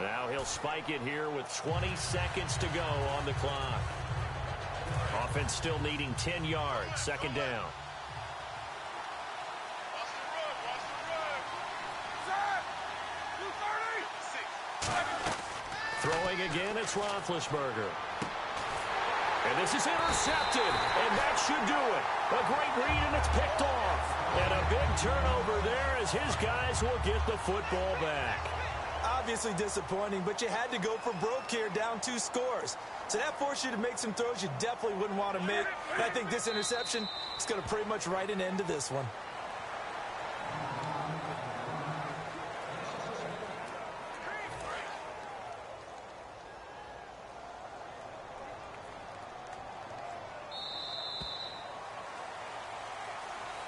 Now he'll spike it here with 20 seconds to go on the clock. Offense still needing 10 yards. Second down. Throwing again, it's Roethlisberger. And this is intercepted, and that should do it. A great read, and it's picked off. And a big turnover there as his guys will get the football back. Obviously disappointing, but you had to go for broke here, down 2 scores. So that forced you to make some throws you definitely wouldn't want to make. And I think this interception is going to pretty much write an end to this one.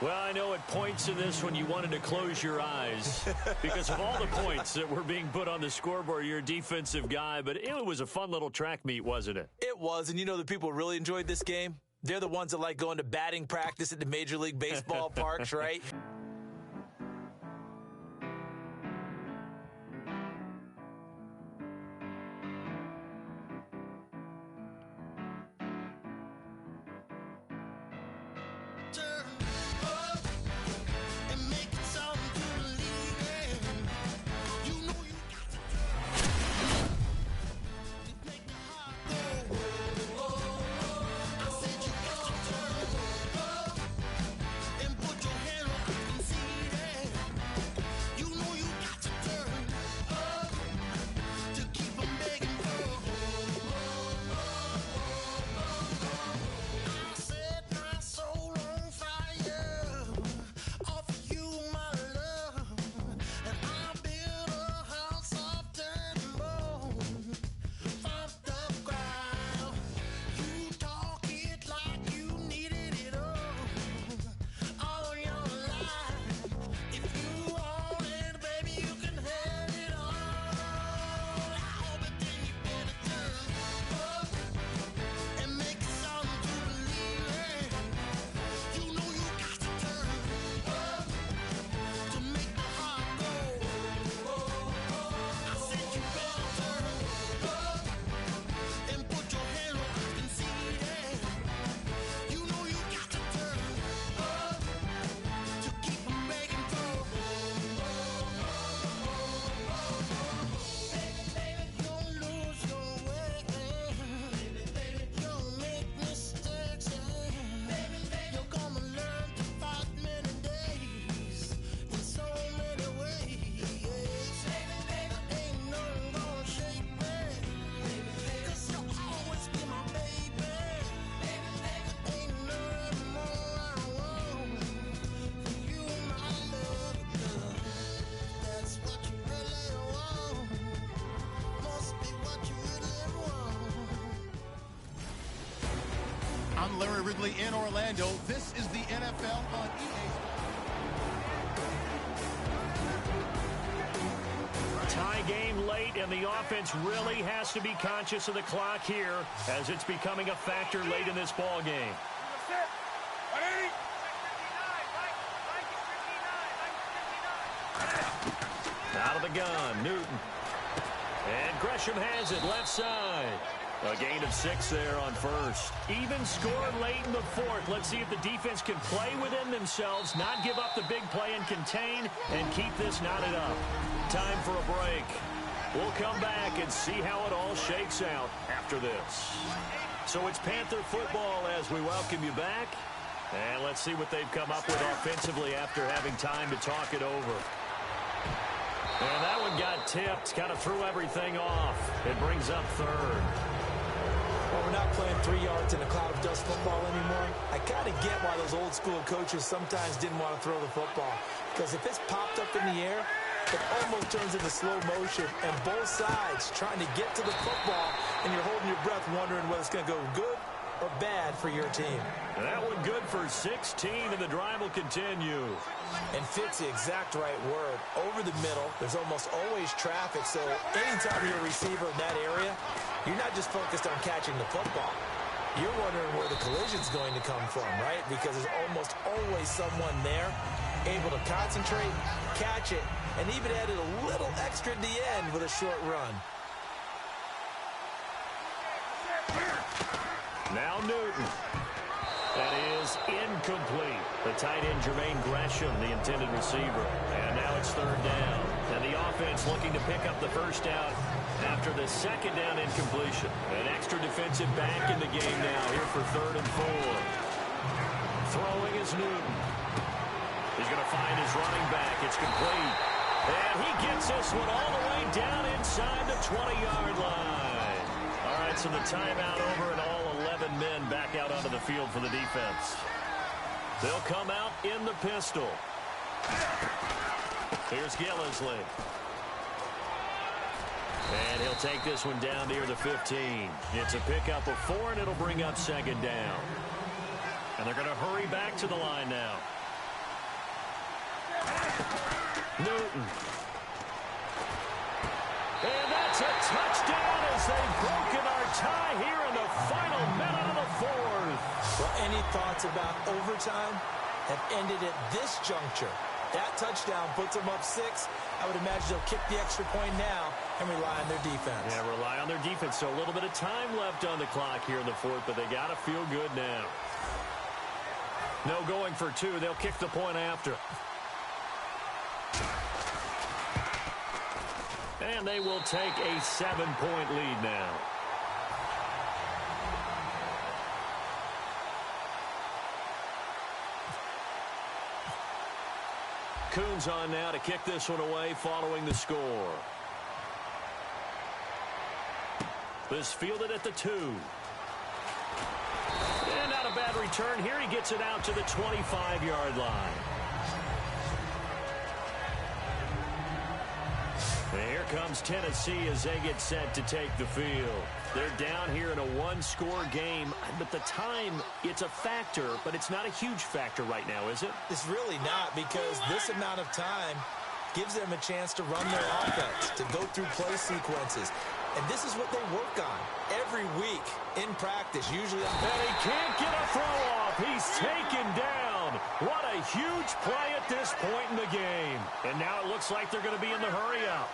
Well, I know at points in this one you wanted to close your eyes because of all the points that were being put on the scoreboard. You're a defensive guy, but it was a fun little track meet, wasn't it? It was, and you know the people who really enjoyed this game? They're the ones that like going to batting practice at the Major League Baseball parks, right? I'm Larry Ridley in Orlando. This is the NFL on EA. Tie game late, and the offense really has to be conscious of the clock here as it's becoming a factor late in this ball game. Out of the gun, Newton. And Gresham has it left side. A gain of 6 there on first. Even score late in the fourth. Let's see if the defense can play within themselves, not give up the big play and contain, and keep this knotted up. Time for a break. We'll come back and see how it all shakes out after this. So it's Panther football as we welcome you back. And let's see what they've come up with offensively after having time to talk it over. And that one got tipped, kind of threw everything off. It brings up third. Well, we're not playing 3 yards in a cloud of dust football anymore. I kind of get why those old school coaches sometimes didn't want to throw the football. Because if it's popped up in the air, it almost turns into slow motion. And both sides trying to get to the football, and you're holding your breath wondering whether it's going to go good or bad for your team. And that one good for 16, and the drive will continue. And fit's the exact right word. Over the middle, there's almost always traffic, so anytime you're a receiver in that area, you're not just focused on catching the football. You're wondering where the collision's going to come from, right? Because there's almost always someone there able to concentrate, catch it, and even added a little extra at the end with a short run. Now Newton. That is incomplete. The tight end, Jermaine Gresham, the intended receiver. And now it's third down. And the offense looking to pick up the first down after the second down incompletion. An extra defensive back in the game now here for 3rd and 4. Throwing is Newton. He's going to find his running back. It's complete. And he gets this one all the way down inside the 20-yard line. All right, so the timeout over and all 11 men back out onto the field for the defense. They'll come out in the pistol. Here's Gillisley. And he'll take this one down near the 15. It's a pickup of 4, and it'll bring up second down. And they're going to hurry back to the line now. Newton. And that's a touchdown as they've broken our tie here in the final minute of the 4th. Well, any thoughts about overtime have ended at this juncture. That touchdown puts them up 6. I would imagine they'll kick the extra point now and rely on their defense. Yeah, rely on their defense. So a little bit of time left on the clock here in the 4th, but they got to feel good now. No going for 2. They'll kick the point after. And they will take a 7-point lead now. Coons on now to kick this one away following the score. This fielded at the 2. And not a bad return here. He gets it out to the 25-yard line. And here comes Tennessee as they get set to take the field. They're down here in a 1-score game, but the time, it's a factor, but it's not a huge factor right now, is it? It's really not, because this amount of time gives them a chance to run their offense, to go through play sequences. And this is what they work on every week in practice, usually. And he can't get a throw off. He's taken down. What a huge play at this point in the game. And now it looks like they're going to be in the hurry-up.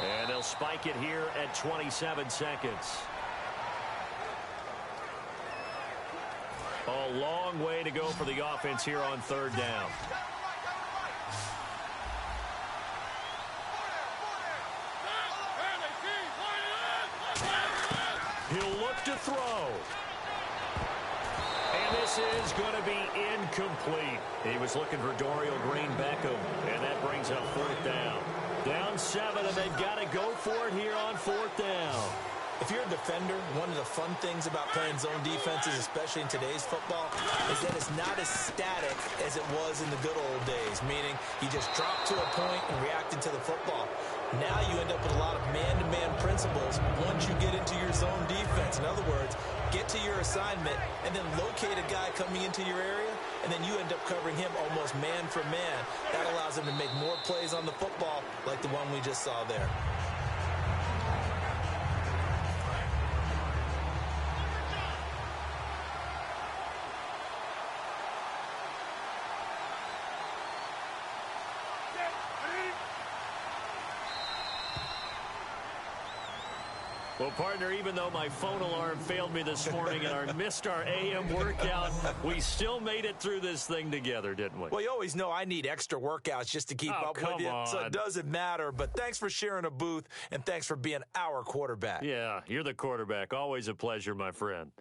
And they'll spike it here at 27 seconds. A long way to go for the offense here on 3rd down. He'll look to throw. And this is going to be incomplete. He was looking for Dorial Green-Beckham, and that brings up 4th down. Down 7, and they've got to go for it here on 4th down. If you're a defender, one of the fun things about playing zone defenses, especially in today's football, is that it's not as static as it was in the good old days, meaning you just drop to a point and reacted to the football. Now you end up with a lot of man-to-man principles once you get into your zone defense. In other words, get to your assignment and then locate a guy coming into your area, and then you end up covering him almost man for man. That allows him to make more plays on the football like the one we just saw there. Well, partner, even though my phone alarm failed me this morning and I missed our AM workout, we still made it through this thing together, didn't we? Well, you always know I need extra workouts just to keep up with you, so it doesn't matter. But thanks for sharing a booth, and thanks for being our quarterback. Yeah, you're the quarterback. Always a pleasure, my friend.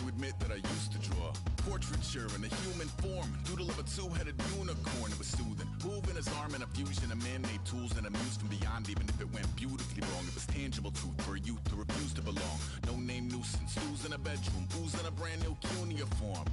to admit that I used to draw portraiture in a human form, doodle of a two-headed unicorn. It was soothing, moving his arm in a fusion of man-made tools and amused from beyond. Even if it went beautifully wrong, it was tangible truth for a youth to refuse to belong. No name nuisance, who's in a bedroom, who's in a brand new cuneiform.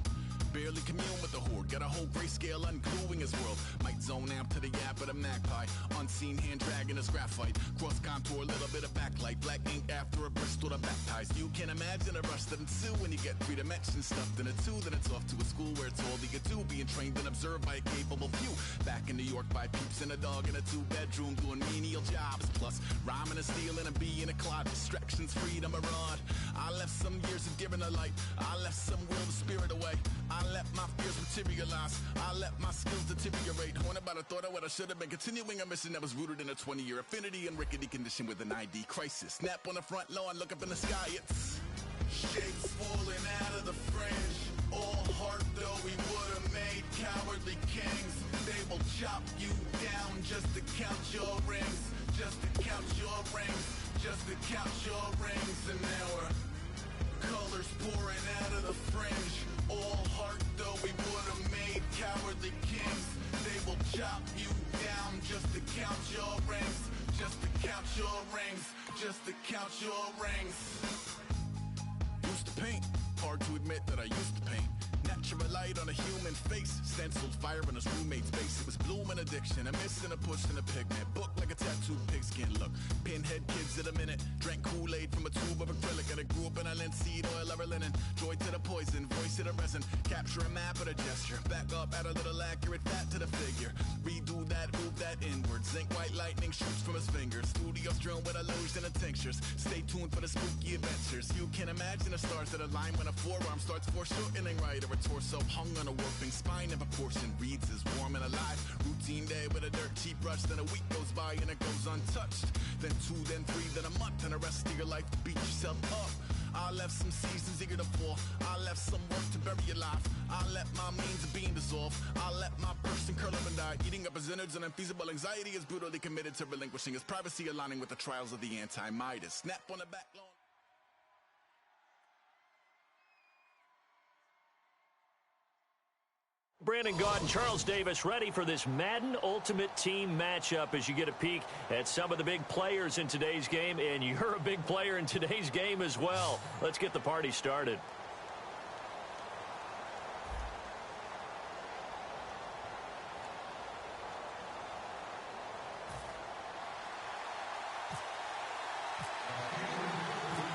Barely commune with the horde, got a whole grayscale ungluing his world. Might zone amp to the yap of the magpie, unseen hand dragging his graphite. Cross contour, little bit of backlight, black ink after a Bristol to baptize. You can imagine a rush that ensue when you get 3 dimensions stuffed in a 2. Then it's off to a school where it's all that you do, being trained and observed by a capable few. Back in New York by peeps and a dog in a 2-bedroom doing menial jobs. Plus rhyming and stealing and being a clod, distractions, freedom, a rod. I left some years of giving a light, I left some will to spirit away. I let my fears materialize, I let my skills deteriorate. Haunted by the thought of what I should have been, continuing a mission that was rooted in a 20-year affinity and rickety condition with an ID crisis. Snap on the front lawn, look up in the sky, it's shapes falling out of the fringe. All heart though we would have made cowardly kings. They will chop you down just to count your rings, just to count your rings, just to count your rings. And now we're colors pouring out of the fringe. All heart though we would have made cowardly kings. They will chop you down just to count your rings, just to count your rings, just to count your rings. Used to paint, hard to admit that I used to paint. Natural light on a human face, stenciled fire in his roommate's face. It was blooming addiction, a missing a push and a pigment. Book like a tattooed pigskin look. Pinhead kids in a minute, drank Kool-Aid from a tube of acrylic. And I grew up in a linseed oil ever linen. Joy to the poison, voice to the resin. Capture a map of a gesture. Back up, add a little accurate fat to the figure. Redo that, move that inward. Zinc white lightning shoots from his fingers. Studio strewn with illusion and tinctures. Stay tuned for the spooky adventures. You can imagine the stars that align when a forearm starts foreshortening right, or a torso hung on a warping spine of a portion reads as warm and alive. Routine day with a dirt cheap brush, then a week goes by and it goes untouched. Then 2, then 3, then a month, and the rest of your life to beat yourself up. I left some seasons eager to fall. I left some work to bury your life. I let my means of being dissolved. I let my person curl up and die. Eating up his innards and unfeasible anxiety is brutally committed to relinquishing his privacy, aligning with the trials of the anti-Midas. Snap on the back lawn. Brandon Gaud and Charles Davis ready for this Madden Ultimate Team matchup as you get a peek at some of the big players in today's game, and you're a big player in today's game as well. Let's get the party started.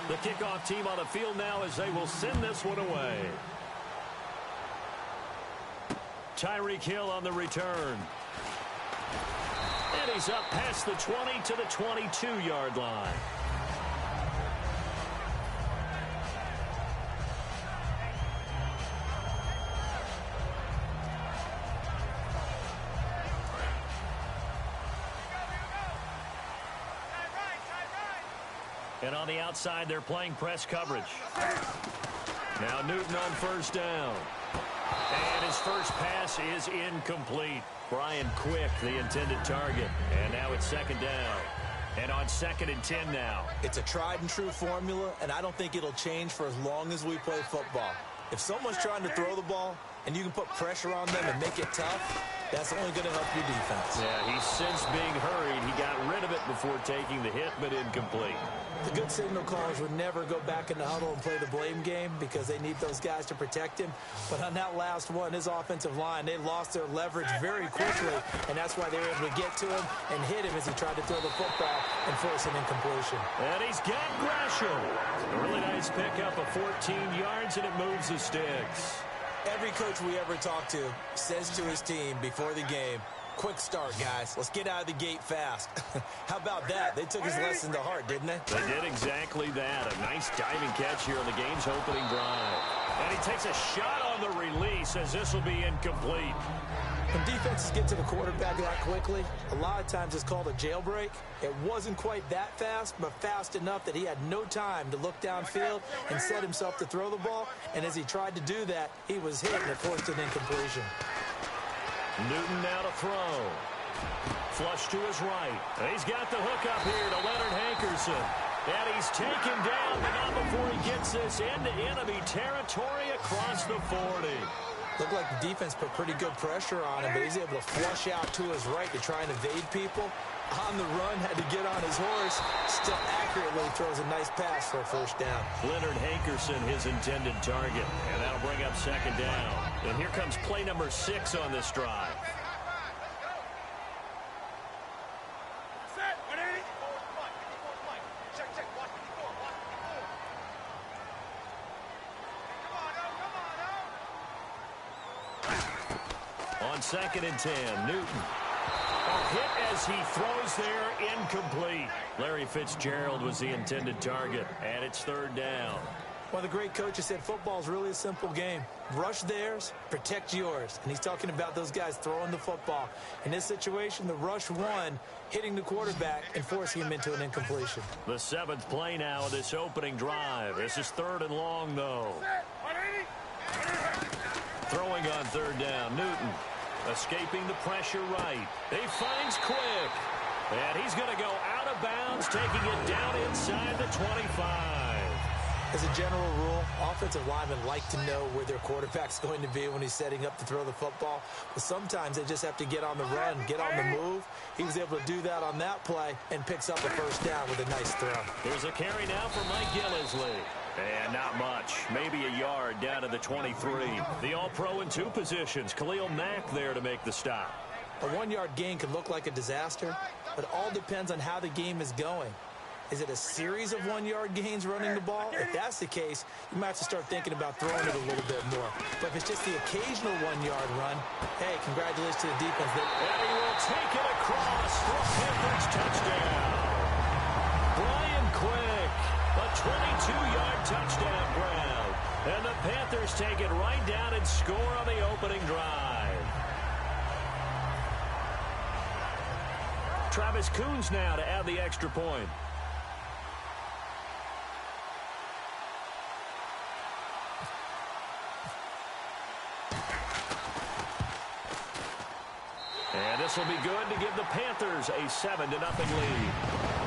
The kickoff team on the field now as they will send this one away. Tyreek Hill on the return. And he's up past the 20 to the 22-yard line. And on the outside, they're playing press coverage. Now Newton on first down. And his first pass is incomplete. Brian Quick, the intended target. And now it's second down. And on 2nd and 10 now. It's a tried and true formula, and I don't think it'll change for as long as we play football. If someone's trying to throw the ball and you can put pressure on them and make it tough, that's only going to help your defense. Yeah, he's since being hurried. He got rid of it before taking the hit, but incomplete. The good signal callers would never go back in the huddle and play the blame game because they need those guys to protect him. But on that last one, his offensive line, they lost their leverage very quickly, and that's why they were able to get to him and hit him as he tried to throw the football and force an incompletion. And he's got Gresham. A really nice pickup of 14 yards, and it moves the sticks. Every coach we ever talk to says to his team before the game, quick start, guys. Let's get out of the gate fast. How about that? They took his lesson to heart, didn't they? They did exactly that. A nice diving catch here on the game's opening drive. And he takes a shot on the release as this will be incomplete. When defenses get to the quarterback that quickly, a lot of times it's called a jailbreak. It wasn't quite that fast, but fast enough that he had no time to look downfield and set himself to throw the ball. And as he tried to do that, he was hit and it forced an incompletion. Newton now to throw. Flush to his right. And he's got the hook up here to Leonard Hankerson. And he's taken down, but not before he gets this into enemy territory across the 40. Looked like the defense put pretty good pressure on him, but he's able to flush out to his right to try and evade people. On the run, had to get on his horse. Still accurately throws a nice pass for a first down. Leonard Hankerson, his intended target. And that'll bring up second down. And here comes play number 6 on this drive. On 2nd and 10, Newton. A hit as he throws there, incomplete. Larry Fitzgerald was the intended target, and it's 3rd down. One of the great coaches said football is really a simple game. Rush theirs, protect yours. And he's talking about those guys throwing the football. In this situation, the rush won, hitting the quarterback and forcing him into an incompletion. The 7th play now of this opening drive. This is 3rd and long, though. Throwing on 3rd down, Newton. Escaping the pressure right. He finds Quick. And he's going to go out of bounds, taking it down inside the 25. As a general rule, offensive linemen like to know where their quarterback's going to be when he's setting up to throw the football. But sometimes they just have to get on the run, get on the move. He was able to do that on that play and picks up a first down with a nice throw. Here's a carry now for Mike Gillisley. And not much. Maybe a yard down to the 23. The All-Pro in 2 positions. Khalil Mack there to make the stop. A 1-yard gain can look like a disaster, but it all depends on how the game is going. Is it a series of 1-yard gains running the ball? If that's the case, you might have to start thinking about throwing it a little bit more. But if it's just the occasional 1-yard run, hey, congratulations to the defense. And he will take it across for a Panthers touchdown. Brian Quick, a 22-yard touchdown grab. And the Panthers take it right down and score on the opening drive. Travis Coons now to add the extra point. And this will be good to give the Panthers a 7-0 lead.